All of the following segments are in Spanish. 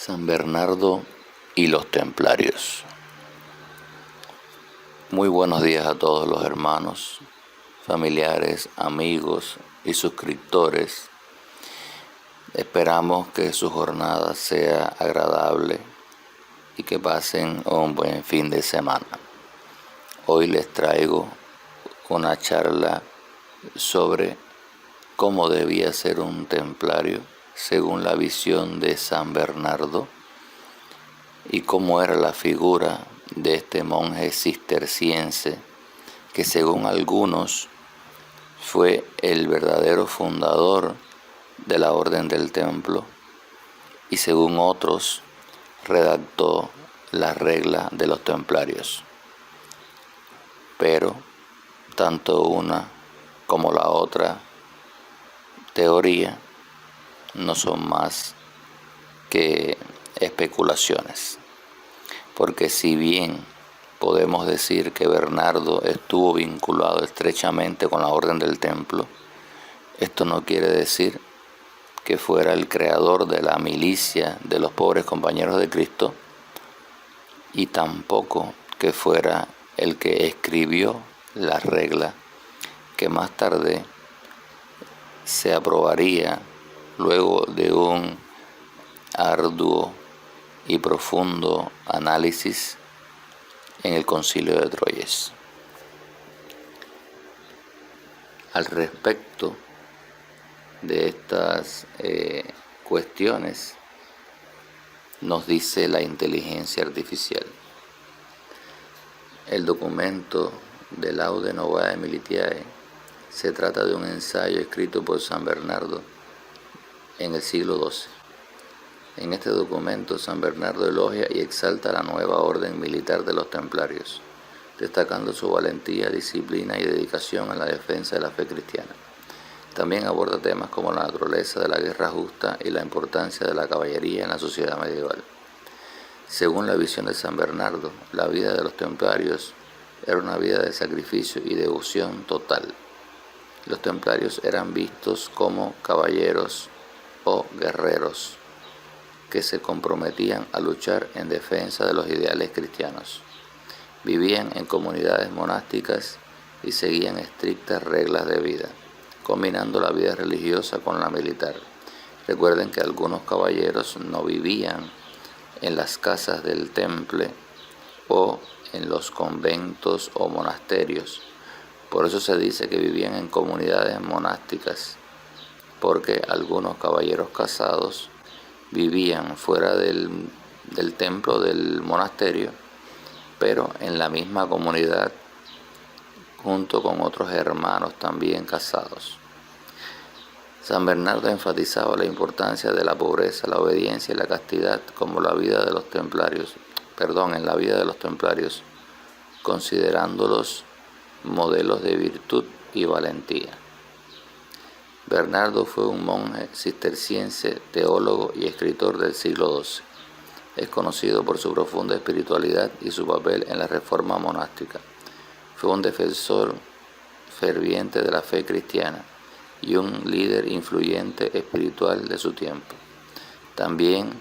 San Bernardo y los Templarios. Muy buenos días a todos los hermanos, familiares, amigos y suscriptores. Esperamos que su jornada sea agradable y que pasen un buen fin de semana. Hoy les traigo una charla sobre cómo debía ser un templario según la visión de San Bernardo y cómo era la figura de este monje cisterciense que según algunos fue el verdadero fundador de la Orden del Templo y según otros redactó las reglas de los templarios. Pero tanto una como la otra teoría no son más que especulaciones, porque si bien podemos decir que Bernardo estuvo vinculado estrechamente con la Orden del Templo, esto no quiere decir que fuera el creador de la milicia de los pobres compañeros de Cristo y tampoco que fuera el que escribió la regla que más tarde se aprobaría luego de un arduo y profundo análisis en el Concilio de Troyes. Al respecto de estas cuestiones, nos dice la inteligencia artificial. El documento de Laude Novae Militiae se trata de un ensayo escrito por San Bernardo en el siglo XII. En este documento, San Bernardo elogia y exalta la nueva orden militar de los templarios, destacando su valentía, disciplina y dedicación en la defensa de la fe cristiana. También aborda temas como la naturaleza de la guerra justa y la importancia de la caballería en la sociedad medieval. Según la visión de San Bernardo, la vida de los templarios era una vida de sacrificio y devoción total. Los templarios eran vistos como caballeros o guerreros que se comprometían a luchar en defensa de los ideales cristianos. Vivían en comunidades monásticas y seguían estrictas reglas de vida, combinando la vida religiosa con la militar. Recuerden que algunos caballeros no vivían en las casas del temple o en los conventos o monasterios. Por eso se dice que vivían en comunidades monásticas, porque algunos caballeros casados vivían fuera del templo del monasterio, pero en la misma comunidad junto con otros hermanos también casados. San Bernardo enfatizaba la importancia de la pobreza, la obediencia y la castidad como en la vida de los templarios, considerándolos modelos de virtud y valentía. Bernardo fue un monje cisterciense, teólogo y escritor del siglo XII. Es conocido por su profunda espiritualidad y su papel en la reforma monástica. Fue un defensor ferviente de la fe cristiana y un líder influyente espiritual de su tiempo. También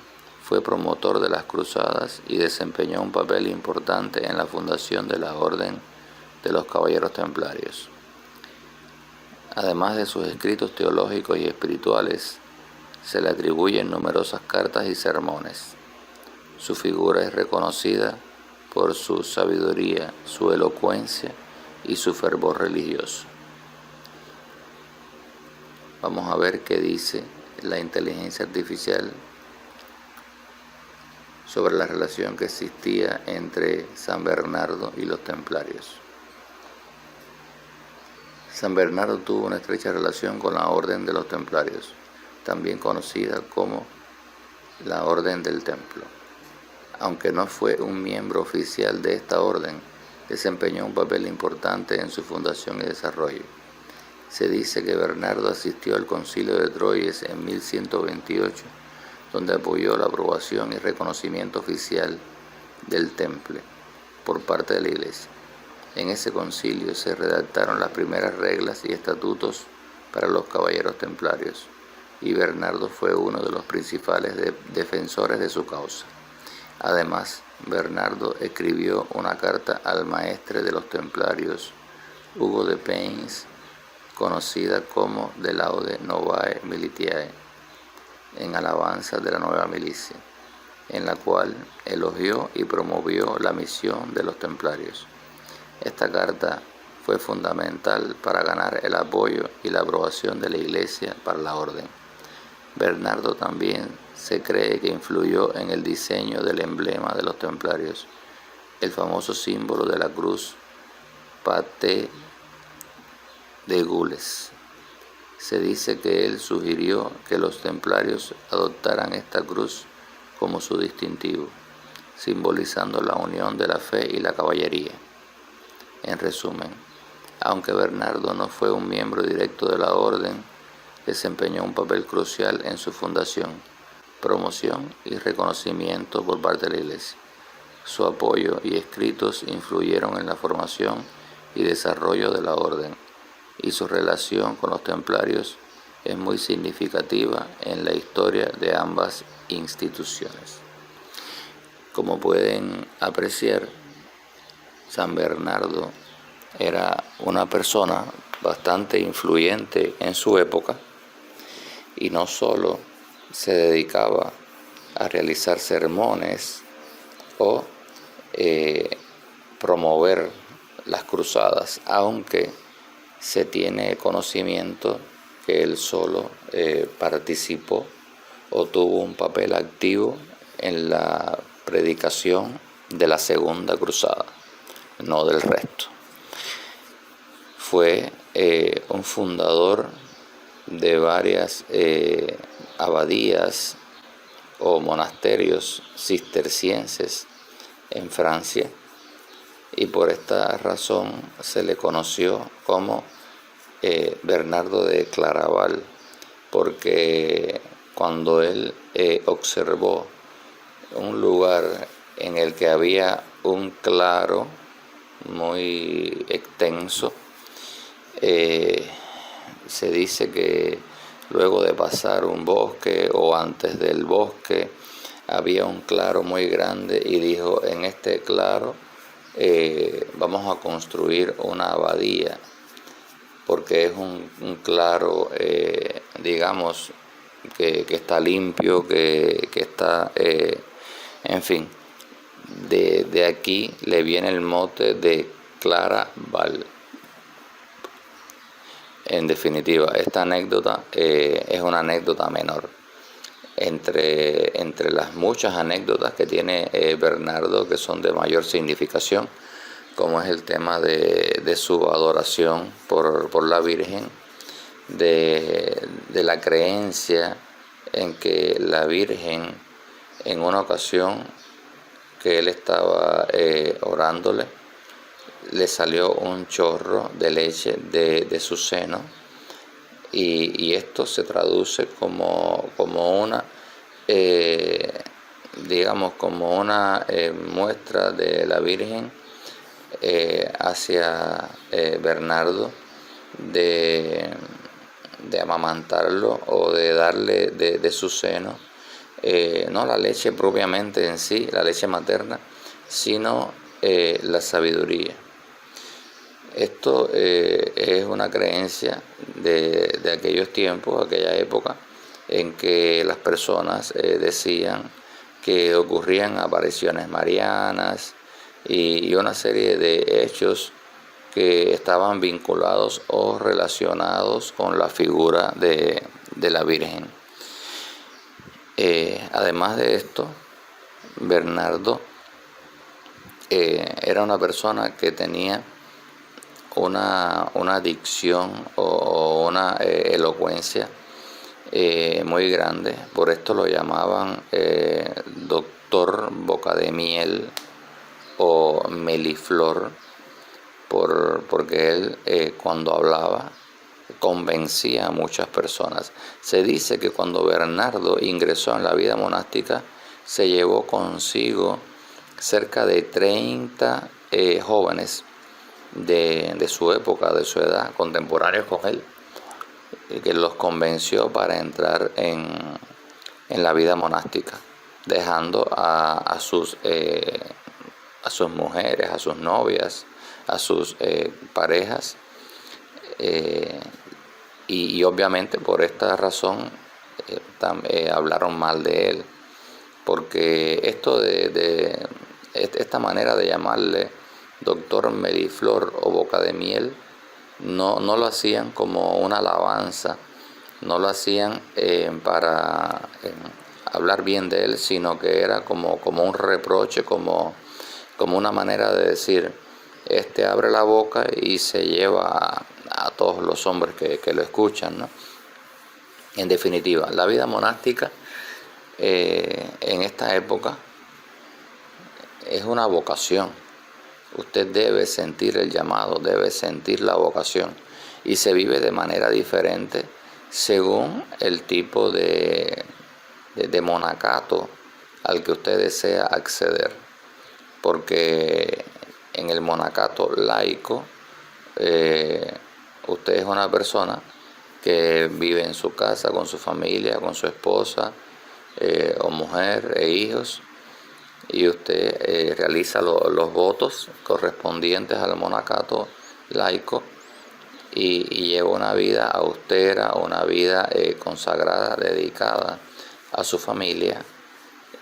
fue promotor de las cruzadas y desempeñó un papel importante en la fundación de la Orden de los Caballeros Templarios. Además de sus escritos teológicos y espirituales, se le atribuyen numerosas cartas y sermones. Su figura es reconocida por su sabiduría, su elocuencia y su fervor religioso. Vamos a ver qué dice la inteligencia artificial sobre la relación que existía entre San Bernardo y los templarios. San Bernardo tuvo una estrecha relación con la Orden de los Templarios, también conocida como la Orden del Templo. Aunque no fue un miembro oficial de esta orden, desempeñó un papel importante en su fundación y desarrollo. Se dice que Bernardo asistió al Concilio de Troyes en 1128, donde apoyó la aprobación y reconocimiento oficial del temple por parte de la Iglesia. En ese concilio se redactaron las primeras reglas y estatutos para los caballeros templarios, y Bernardo fue uno de los principales defensores de su causa. Además, Bernardo escribió una carta al maestre de los templarios, Hugo de Payens, conocida como De Laude Novae Militiae, en alabanza de la nueva milicia, en la cual elogió y promovió la misión de los templarios. Esta carta fue fundamental para ganar el apoyo y la aprobación de la Iglesia para la orden. Bernardo también se cree que influyó en el diseño del emblema de los templarios, el famoso símbolo de la cruz Paté de Gules. Se dice que él sugirió que los templarios adoptaran esta cruz como su distintivo, simbolizando la unión de la fe y la caballería. En resumen, aunque Bernardo no fue un miembro directo de la orden, desempeñó un papel crucial en su fundación, promoción y reconocimiento por parte de la Iglesia. Su apoyo y escritos influyeron en la formación y desarrollo de la orden, y su relación con los templarios es muy significativa en la historia de ambas instituciones. Como pueden apreciar, San Bernardo era una persona bastante influyente en su época y no solo se dedicaba a realizar sermones o promover las cruzadas, aunque se tiene conocimiento que él solo participó o tuvo un papel activo en la predicación de la Segunda Cruzada, no del resto. Fue un fundador de varias abadías o monasterios cistercienses en Francia, y por esta razón se le conoció como Bernardo de Claraval, porque cuando él observó un lugar en el que había un claro muy extenso, se dice que luego de pasar un bosque o antes del bosque había un claro muy grande, y dijo: en este claro vamos a construir una abadía, porque es un claro, digamos, que está limpio, que está, en fin, de aquí le viene el mote de Claraval. En definitiva, esta anécdota es una anécdota menor entre las muchas anécdotas que tiene Bernardo, que son de mayor significación, como es el tema de su adoración por la Virgen, de la creencia en que la Virgen, en una ocasión que él estaba orándole, le salió un chorro de leche de su seno, y esto se traduce como una, digamos, como una muestra de la Virgen hacia Bernardo de amamantarlo o de darle de su seno, no la leche propiamente en sí, la leche materna, sino la sabiduría. Esto es una creencia de aquellos tiempos, aquella época, en que las personas decían que ocurrían apariciones marianas y una serie de hechos que estaban vinculados o relacionados con la figura de la Virgen. Además de esto, Bernardo era una persona que tenía una dicción o una elocuencia muy grande. Por esto lo llamaban doctor boca de miel o meliflor, porque él cuando hablaba convencía a muchas personas. Se dice que cuando Bernardo ingresó en la vida monástica, se llevó consigo cerca de 30 jóvenes de su época, de su edad, contemporáneos con él, que los convenció para entrar en la vida monástica, dejando a sus mujeres, a sus novias, a sus parejas, y obviamente por esta razón hablaron mal de él, porque esta manera de llamarle doctor Meliflor o boca de miel no lo hacían como una alabanza, no lo hacían para hablar bien de él, sino que era como un reproche, como una manera de decir, abre la boca y se lleva a todos los hombres que lo escuchan, ¿no? En definitiva, la vida monástica en esta época es una vocación. Usted debe sentir el llamado, debe sentir la vocación, y se vive de manera diferente según el tipo de monacato al que usted desea acceder. Porque en el monacato laico, usted es una persona que vive en su casa con su familia, con su esposa o mujer e hijos, y usted realiza los votos correspondientes al monacato laico y lleva una vida austera, una vida consagrada, dedicada a su familia.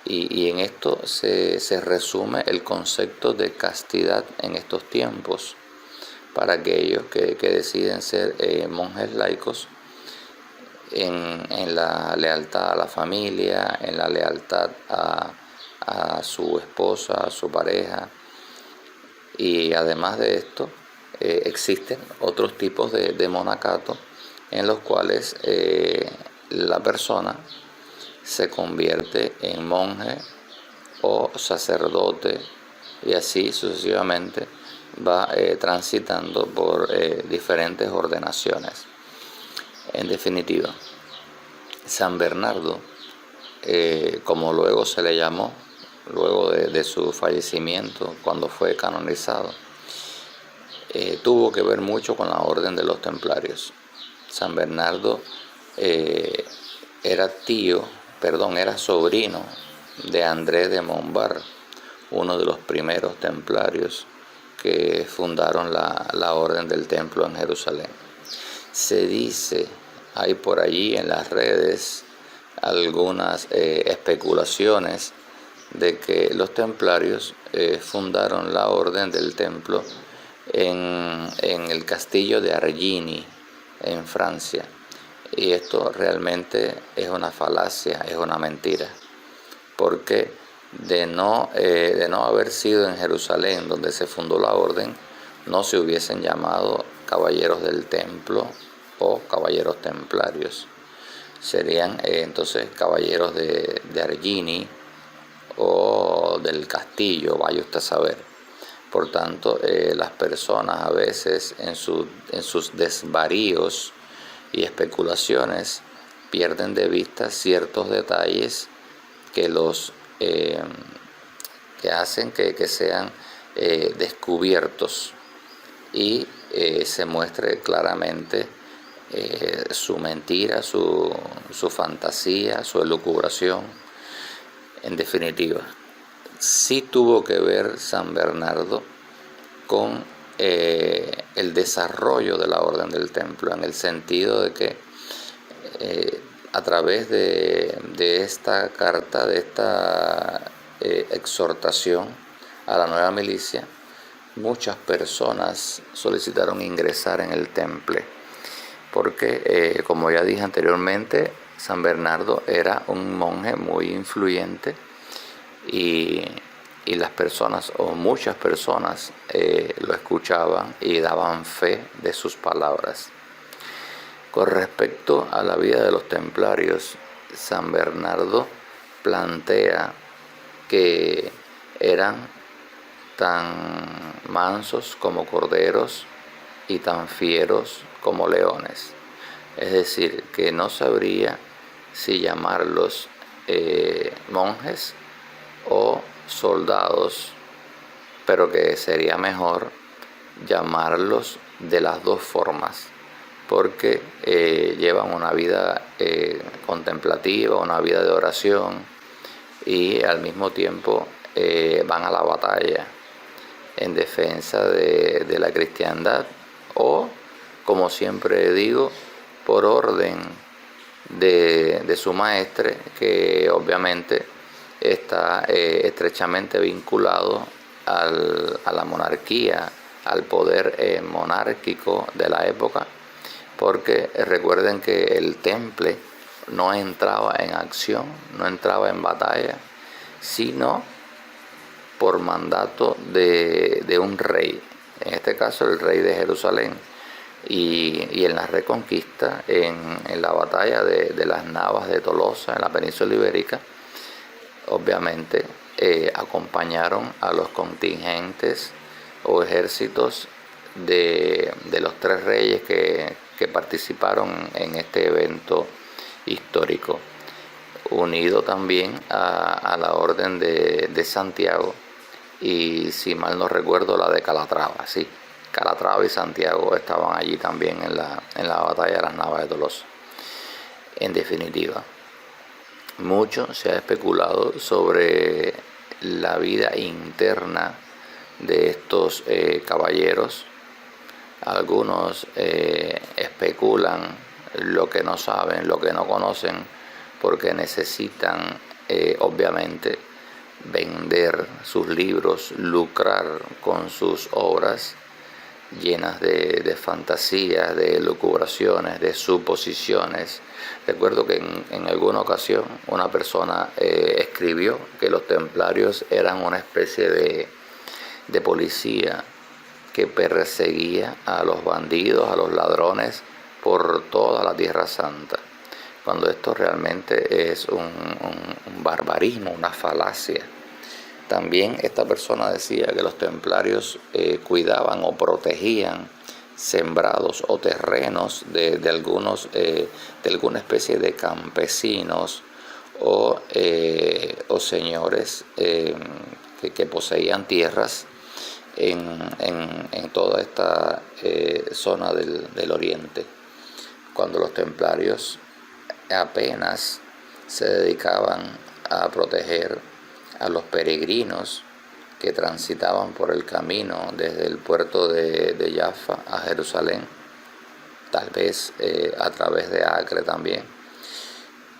Y en esto se resume el concepto de castidad en estos tiempos para aquellos que deciden ser monjes laicos, en la lealtad a la familia, en la lealtad a su esposa, a su pareja. Y además de esto, existen otros tipos de monacato en los cuales la persona se convierte en monje o sacerdote, y así sucesivamente va transitando por diferentes ordenaciones. En definitiva, San Bernardo, como luego se le llamó, luego de su fallecimiento, cuando fue canonizado, tuvo que ver mucho con la orden de los templarios. San Bernardo era sobrino de Andrés de Montbar, uno de los primeros templarios que fundaron la orden del templo en Jerusalén. Se dice, hay por allí en las redes algunas especulaciones de que los templarios fundaron la orden del templo en el castillo de Argini, en Francia. Y esto realmente es una falacia, es una mentira, porque de no haber sido en Jerusalén donde se fundó la orden, no se hubiesen llamado caballeros del templo o caballeros templarios. Serían entonces caballeros de Argini o del castillo, vaya usted a saber. Por tanto, las personas a veces en sus desvaríos y especulaciones pierden de vista ciertos detalles que que hacen que sean descubiertos y se muestre claramente su mentira, su fantasía, su elucubración. En definitiva, sí tuvo que ver San Bernardo con el desarrollo de la orden del templo, en el sentido de que a través de esta carta, de esta exhortación a la nueva milicia, muchas personas solicitaron ingresar en el temple, porque como ya dije anteriormente, San Bernardo era un monje muy influyente, y las personas, o muchas personas, lo escuchaban y daban fe de sus palabras. Con respecto a la vida de los templarios, San Bernardo plantea que eran tan mansos como corderos y tan fieros como leones. Es decir, que no sabría si llamarlos monjes o soldados, pero que sería mejor llamarlos de las dos formas, porque llevan una vida contemplativa, una vida de oración, y al mismo tiempo van a la batalla en defensa de la cristiandad, o, como siempre digo, por orden de su maestre, que obviamente está estrechamente vinculado a la monarquía, al poder monárquico de la época, porque recuerden que el temple no entraba en acción, no entraba en batalla, sino por mandato de un rey, en este caso el rey de Jerusalén, y en la reconquista, en la batalla de las Navas de Tolosa, en la península ibérica, obviamente acompañaron a los contingentes o ejércitos de los tres reyes que participaron en este evento histórico, unido también a la orden de Santiago, y si mal no recuerdo la de Calatrava, sí, Calatrava y Santiago estaban allí también en la batalla de las Navas de Tolosa. En definitiva, mucho se ha especulado sobre la vida interna de estos caballeros. Algunos especulan lo que no saben, lo que no conocen, porque necesitan obviamente vender sus libros, lucrar con sus obras llenas de fantasías, de lucubraciones, de suposiciones. Recuerdo que en alguna ocasión una persona escribió que los templarios eran una especie de policía que perseguía a los bandidos, a los ladrones por toda la Tierra Santa, cuando esto realmente es un barbarismo, una falacia. También esta persona decía que los templarios cuidaban o protegían sembrados o terrenos de alguna especie de campesinos o señores que poseían tierras en toda esta zona del oriente, cuando los templarios apenas se dedicaban a proteger a los peregrinos que transitaban por el camino desde el puerto de Jaffa a Jerusalén, tal vez a través de Acre también,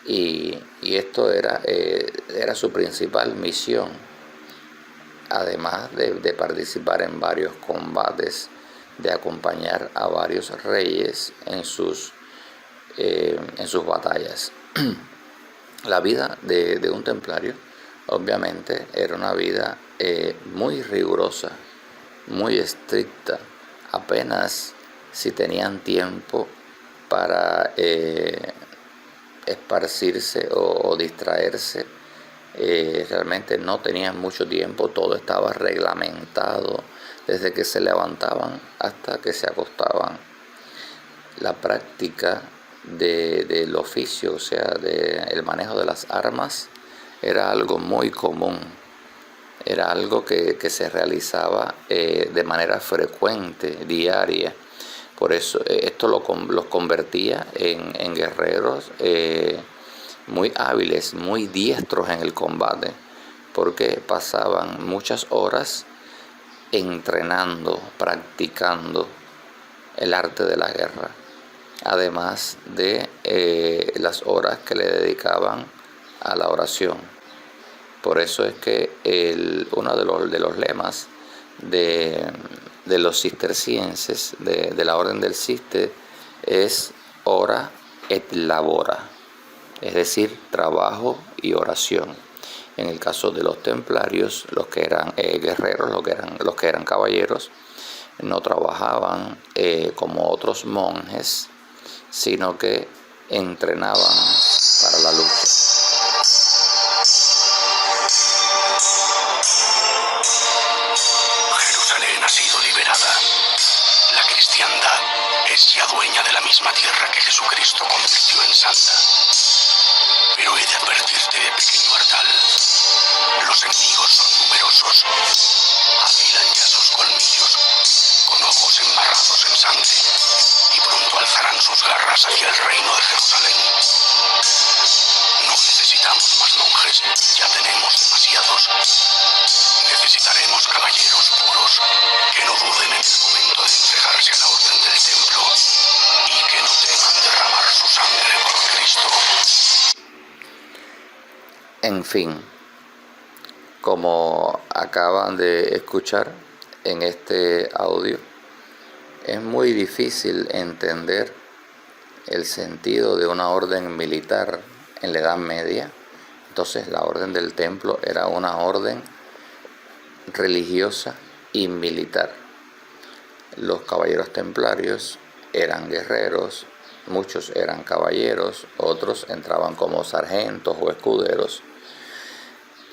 y esto era su principal misión, además de participar en varios combates, de acompañar a varios reyes en sus batallas. La vida de un templario obviamente era una vida muy rigurosa, muy estricta. Apenas si tenían tiempo para esparcirse o distraerse, realmente no tenían mucho tiempo. Todo estaba reglamentado desde que se levantaban hasta que se acostaban. La práctica del oficio, o sea, el manejo de las armas, era algo muy común, era algo que se realizaba de manera frecuente, diaria. Por eso esto los convertía en guerreros muy hábiles, muy diestros en el combate, porque pasaban muchas horas entrenando, practicando el arte de la guerra, además de las horas que le dedicaban a la oración. Por eso es que uno de los lemas de los cistercienses, de la orden del Cister, es ora et labora, es decir, trabajo y oración. En el caso de los templarios, los que eran guerreros, los que eran caballeros, no trabajaban como otros monjes, sino que entrenaban para la lucha. Jerusalén ha sido liberada. La cristiandad es ya dueña de la misma tierra que Jesucristo convirtió en santa. Pero he de advertirte, pequeño Ardal, los enemigos son numerosos. Afilan ya sus colmillos, con ojos embarrados en sangre, y pronto alzarán avanzarás hacia el reino de Jerusalén. No necesitamos más monjes, ya tenemos demasiados. Necesitaremos caballeros puros, que no duden en el momento de entregarse a la orden del templo y que no teman derramar su sangre por Cristo. En fin, como acaban de escuchar en este audio, es muy difícil entender el sentido de una orden militar en la Edad Media. Entonces la orden del templo era una orden religiosa y militar. Los caballeros templarios eran guerreros, muchos eran caballeros, otros entraban como sargentos o escuderos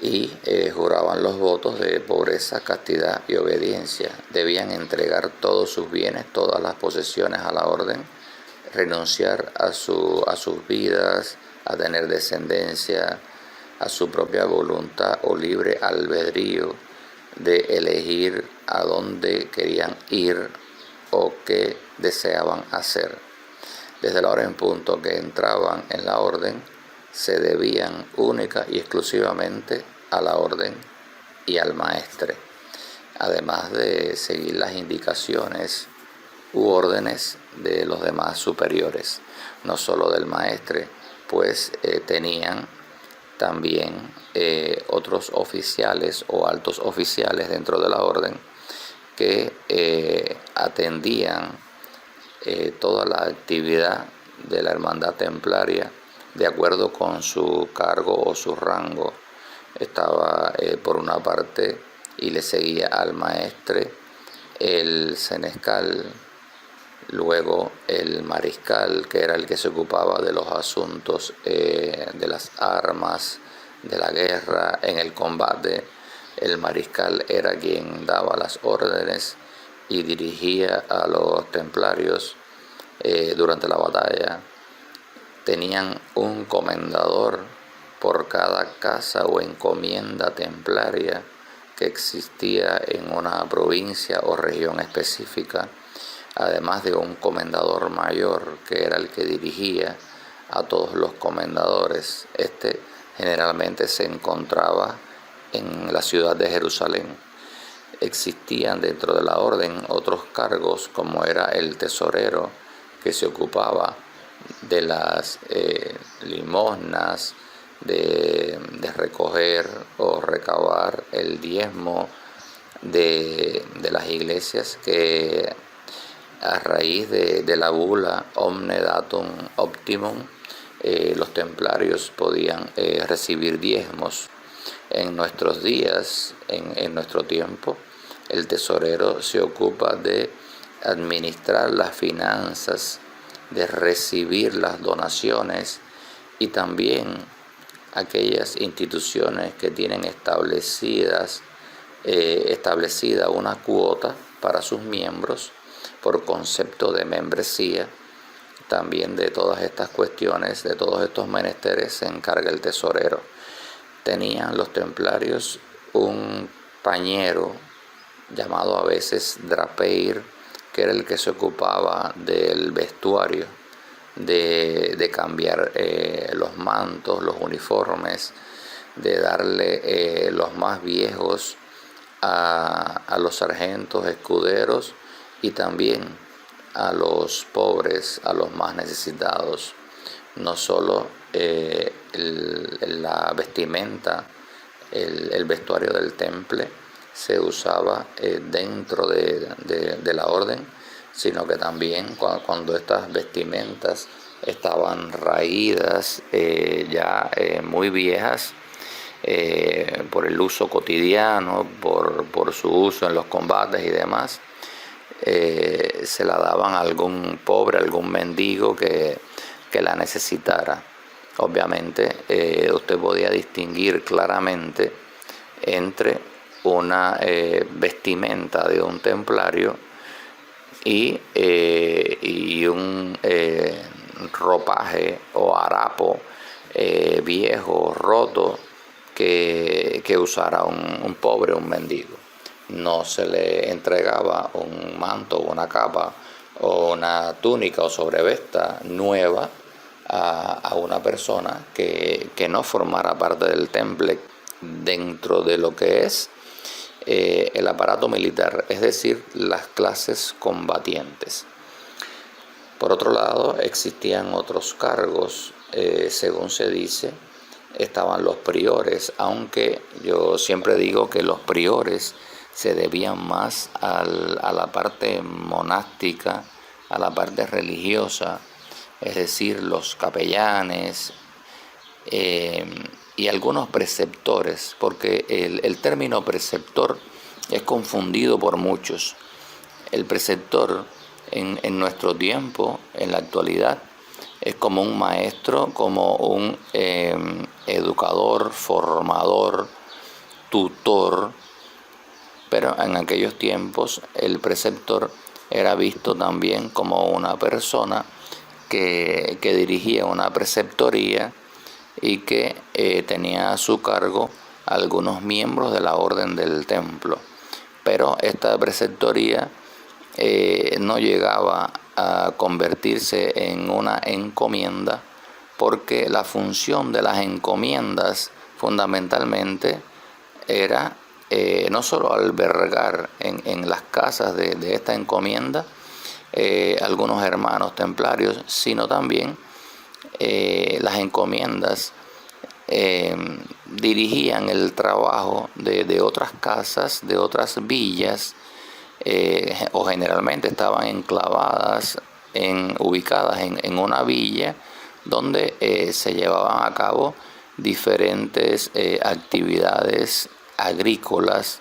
y juraban los votos de pobreza, castidad y obediencia. Debían entregar todos sus bienes, todas las posesiones a la orden, renunciar a sus vidas, a tener descendencia, a su propia voluntad o libre albedrío de elegir a dónde querían ir o qué deseaban hacer. Desde la hora en punto que entraban en la orden, se debían única y exclusivamente a la orden y al maestre, además de seguir las indicaciones u órdenes de los demás superiores, no solo del maestre, pues tenían también otros oficiales o altos oficiales dentro de la orden que atendían toda la actividad de la hermandad templaria de acuerdo con su cargo o su rango. Estaba por una parte y le seguía al maestre el senescal, luego el mariscal, que era el que se ocupaba de los asuntos de las armas, de la guerra, en el combate. El mariscal era quien daba las órdenes y dirigía a los templarios durante la batalla. Tenían un comendador por cada casa o encomienda templaria que existía en una provincia o región específica, además de un comendador mayor que era el que dirigía a todos los comendadores. Este generalmente se encontraba en la ciudad de Jerusalén. Existían dentro de la orden otros cargos, como era el tesorero, que se ocupaba de las limosnas, de recoger o recabar el diezmo de las iglesias, que a raíz de la bula Omne Datum Optimum, los templarios podían recibir diezmos. En nuestros días, en nuestro tiempo, el tesorero se ocupa de administrar las finanzas, de recibir las donaciones y también aquellas instituciones que tienen establecida una cuota para sus miembros por concepto de membresía. También de todas estas cuestiones, de todos estos menesteres, se encarga el tesorero. Tenían los templarios un pañero llamado a veces drapeir, que era el que se ocupaba del vestuario, de cambiar los mantos, los uniformes, de darle los más viejos a los sargentos, escuderos y también a los pobres, a los más necesitados. No solo la vestimenta, el vestuario del temple se usaba dentro de la orden, sino que también cuando estas vestimentas estaban raídas, ya muy viejas, por el uso cotidiano, por su uso en los combates y demás, se la daban a algún pobre, algún mendigo que la necesitara. Obviamente usted podía distinguir claramente entre una vestimenta de un templario y un ropaje o harapo viejo, roto, que usara un pobre, un mendigo. No se le entregaba un manto o una capa o una túnica o sobrevesta nueva a una persona que no formara parte del temple dentro de lo que es el aparato militar, es decir, las clases combatientes. Por otro lado, existían otros cargos, según se dice, estaban los priores, aunque yo siempre digo que los priores se debían más a la parte monástica, a la parte religiosa, es decir, los capellanes y algunos preceptores, porque el término preceptor es confundido por muchos. El preceptor en nuestro tiempo, en la actualidad, es como un maestro, como un educador, formador, tutor, pero en aquellos tiempos el preceptor era visto también como una persona que dirigía una preceptoría y que tenía a su cargo algunos miembros de la orden del templo. Pero esta preceptoría no llegaba a convertirse en una encomienda, porque la función de las encomiendas fundamentalmente era no solo albergar en las casas de esta encomienda algunos hermanos templarios, sino también las encomiendas dirigían el trabajo de otras casas, de otras villas, o generalmente estaban enclavadas, ubicadas en una villa donde se llevaban a cabo diferentes actividades agrícolas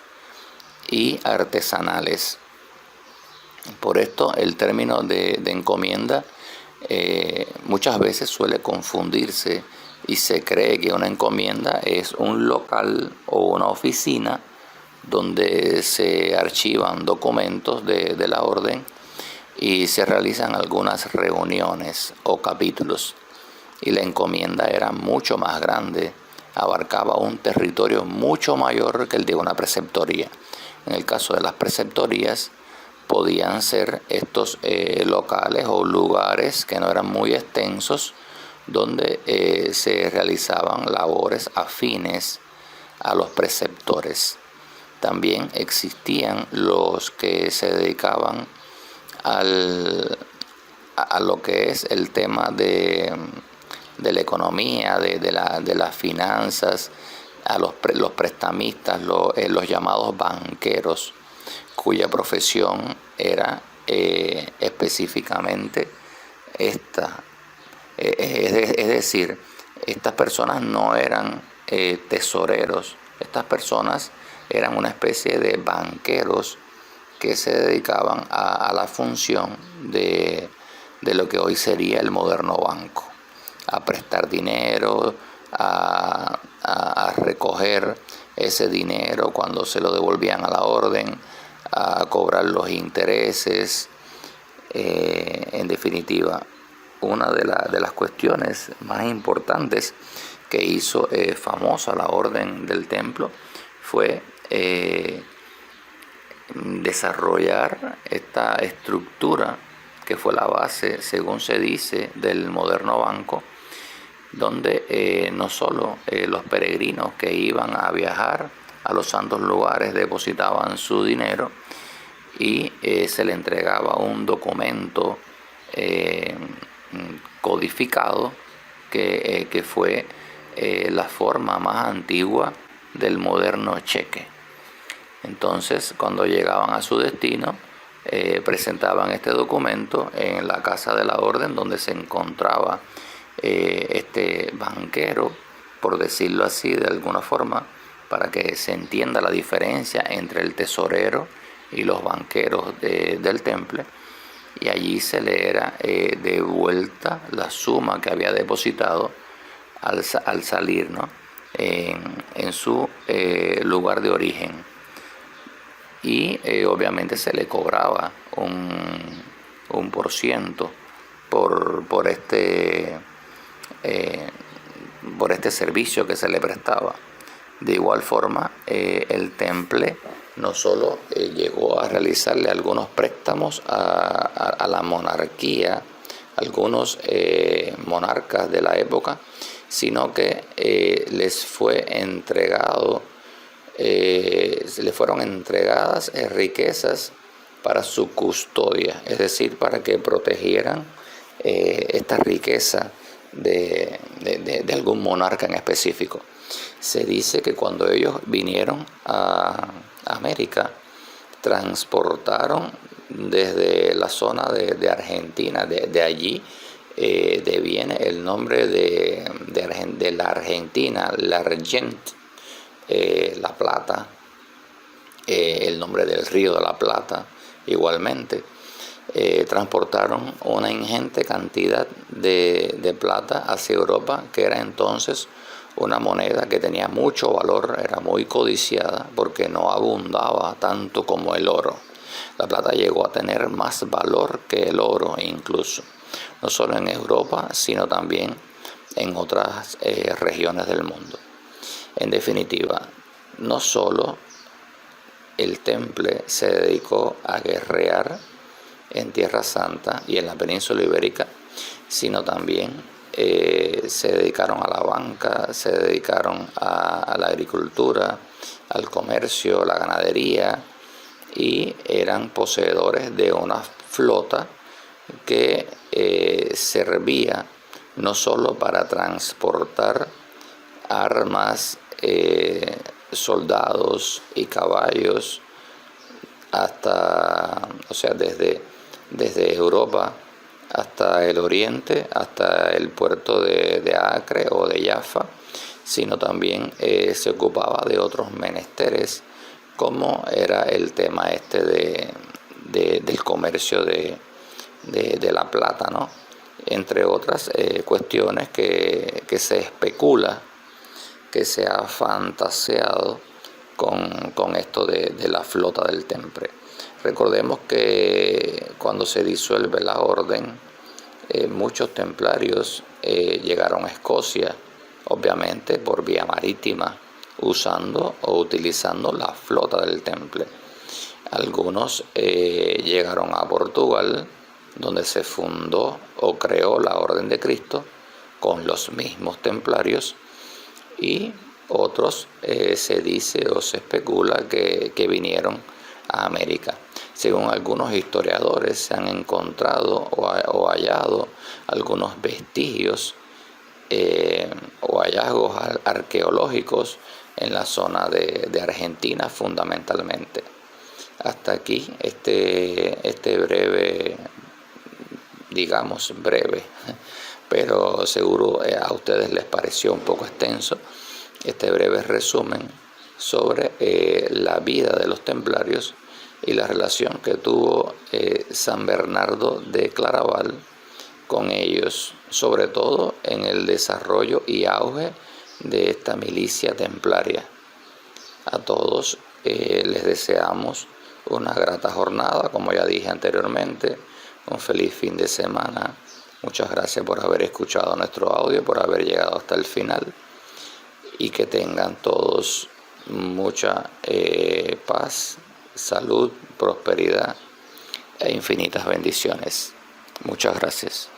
y artesanales. Por esto el término de encomienda muchas veces suele confundirse y se cree que una encomienda es un local o una oficina donde se archivan documentos de la orden y se realizan algunas reuniones o capítulos. Y la encomienda era mucho más grande, abarcaba un territorio mucho mayor que el de una preceptoría. En el caso de las preceptorías, podían ser estos locales o lugares que no eran muy extensos, donde se realizaban labores afines a los preceptores. También existían los que se dedicaban a lo que es el tema de la economía, de las finanzas, a los prestamistas, los llamados banqueros, cuya profesión era específicamente esta. Es decir, estas personas no eran tesoreros, estas personas eran una especie de banqueros que se dedicaban a la función de lo que hoy sería el moderno banco, a prestar dinero, a recoger ese dinero cuando se lo devolvían a la orden, a cobrar los intereses. En definitiva, una de las cuestiones más importantes que hizo famosa la Orden del Templo fue desarrollar esta estructura que fue la base, según se dice, del moderno banco, donde no solo los peregrinos que iban a viajar a los santos lugares depositaban su dinero y se le entregaba un documento codificado que fue la forma más antigua del moderno cheque. Entonces, cuando llegaban a su destino, presentaban este documento en la casa de la orden donde se encontraba este banquero, por decirlo así de alguna forma, para que se entienda la diferencia entre el tesorero y los banqueros del temple, y allí se le era devuelta la suma que había depositado al salir, ¿no? en su lugar de origen, y obviamente se le cobraba un % por este servicio que se le prestaba. De igual forma, el temple no solo llegó a realizarle algunos préstamos a la monarquía, algunos monarcas de la época, sino que les fueron entregadas riquezas para su custodia, es decir, para que protegieran esta riqueza de algún monarca en específico. Se dice que cuando ellos vinieron a América, transportaron desde la zona de Argentina, de allí deviene el nombre de la Argentina, l'Argent, La Plata, el nombre del río de la Plata, igualmente. Transportaron una ingente cantidad de plata hacia Europa, que era entonces una moneda que tenía mucho valor, era muy codiciada porque no abundaba tanto como el oro. La plata llegó a tener más valor que el oro incluso, no solo en Europa, sino también en otras regiones del mundo. En definitiva, no solo el Temple se dedicó a guerrear en Tierra Santa y en la península ibérica, sino también se dedicaron a la banca, se dedicaron a la agricultura, al comercio, la ganadería, y eran poseedores de una flota que servía no solo para transportar armas, soldados y caballos desde Europa hasta el oriente, hasta el puerto de Acre o de Jaffa, sino también se ocupaba de otros menesteres, como era el tema del comercio de la plata, ¿no? Entre otras cuestiones que se especula, que se ha fantaseado con esto de la flota del Temple. Recordemos que cuando se disuelve la orden, muchos templarios llegaron a Escocia, obviamente por vía marítima, usando o utilizando la flota del Temple. Algunos llegaron a Portugal, donde se fundó o creó la Orden de Cristo con los mismos templarios, y otros se dice o se especula que vinieron a América. Según algunos historiadores, se han encontrado o hallado algunos vestigios o hallazgos arqueológicos en la zona de Argentina fundamentalmente. Hasta aquí este breve, digamos breve, pero seguro a ustedes les pareció un poco extenso, este breve resumen sobre la vida de los templarios y la relación que tuvo San Bernardo de Claraval con ellos, sobre todo en el desarrollo y auge de esta milicia templaria. A todos les deseamos una grata jornada, como ya dije anteriormente, un feliz fin de semana. Muchas gracias por haber escuchado nuestro audio, por haber llegado hasta el final, y que tengan todos mucha paz, salud, prosperidad e infinitas bendiciones. Muchas gracias.